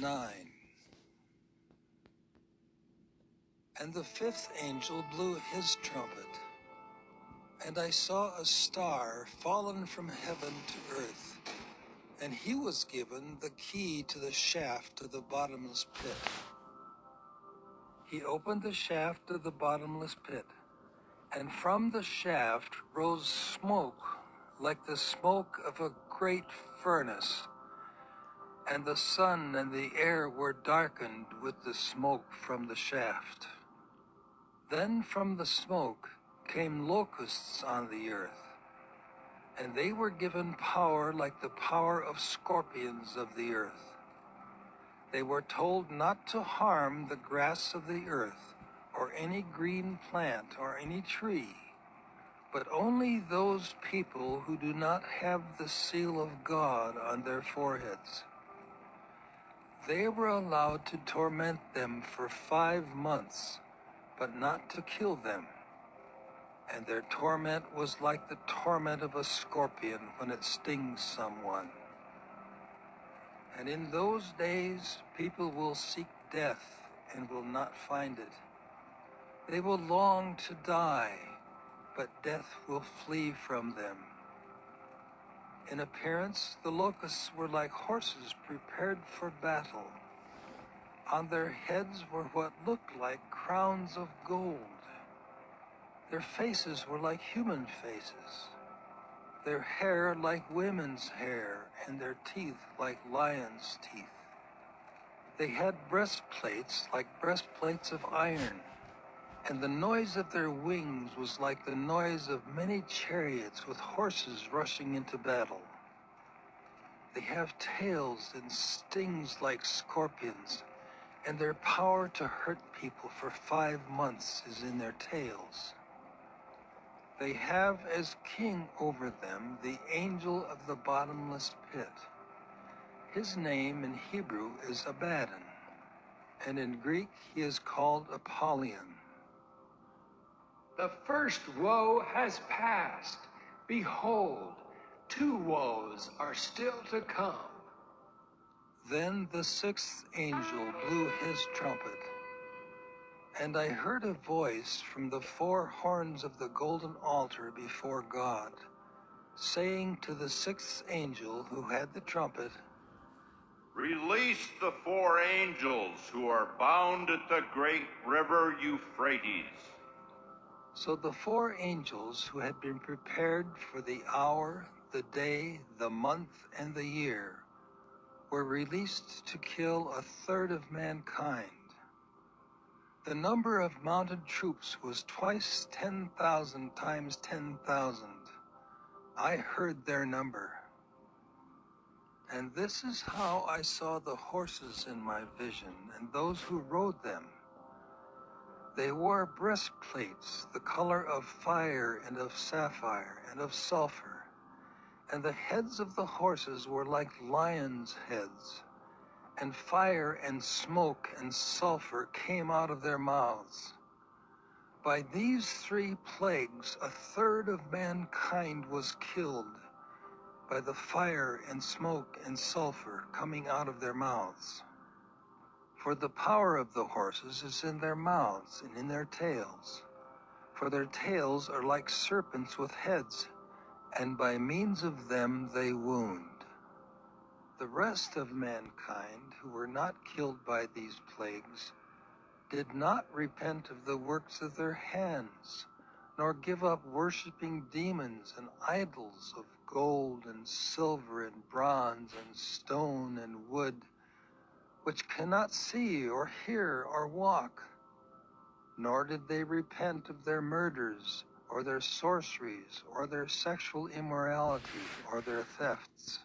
9. And the fifth angel blew his trumpet, and I saw a star fallen from heaven to earth, and he was given the key to the shaft of the bottomless pit. He opened the shaft of the bottomless pit, and from the shaft rose smoke like the smoke of a great furnace, and the sun and the air were darkened with the smoke from the shaft. Then from the smoke came locusts on the earth, and they were given power like the power of scorpions of the earth. They were told not to harm the grass of the earth, or any green plant, or any tree, but only those people who do not have the seal of God on their foreheads. They were allowed to torment them for 5 months, but not to kill them. And their torment was like the torment of a scorpion when it stings someone. And in those days, people will seek death and will not find it. They will long to die, but death will flee from them. In appearance, the locusts were like horses prepared for battle. On their heads were what looked like crowns of gold. Their faces were like human faces, their hair like women's hair, and their teeth like lions' teeth. They had breastplates like breastplates of iron, and the noise of their wings was like the noise of many chariots with horses rushing into battle. They have tails and stings like scorpions, and their power to hurt people for 5 months is in their tails. They have as king over them the angel of the bottomless pit. His name in Hebrew is Abaddon, and in Greek he is called Apollyon. The first woe has passed. Behold, 2 woes are still to come. Then the 6th angel blew his trumpet, and I heard a voice from the 4 horns of the golden altar before God, saying to the 6th angel who had the trumpet, "Release the 4 angels who are bound at the great river Euphrates." So the 4 angels who had been prepared for the hour, the day, the month, and the year were released to kill 1/3 of mankind. The number of mounted troops was twice 10,000 times 10,000. I heard their number. And this is how I saw the horses in my vision, and those who rode them. They wore breastplates, the color of fire and of sapphire and of sulfur, and the heads of the horses were like lions' heads, and fire and smoke and sulfur came out of their mouths. By these 3 plagues, 1/3 of mankind was killed, by the fire and smoke and sulfur coming out of their mouths. For the power of the horses is in their mouths and in their tails, for their tails are like serpents with heads, and by means of them they wound. The rest of mankind, who were not killed by these plagues, did not repent of the works of their hands, nor give up worshiping demons and idols of gold and silver and bronze and stone and wood, which cannot see or hear or walk. Nor did they repent of their murders, or their sorceries, or their sexual immorality, or their thefts.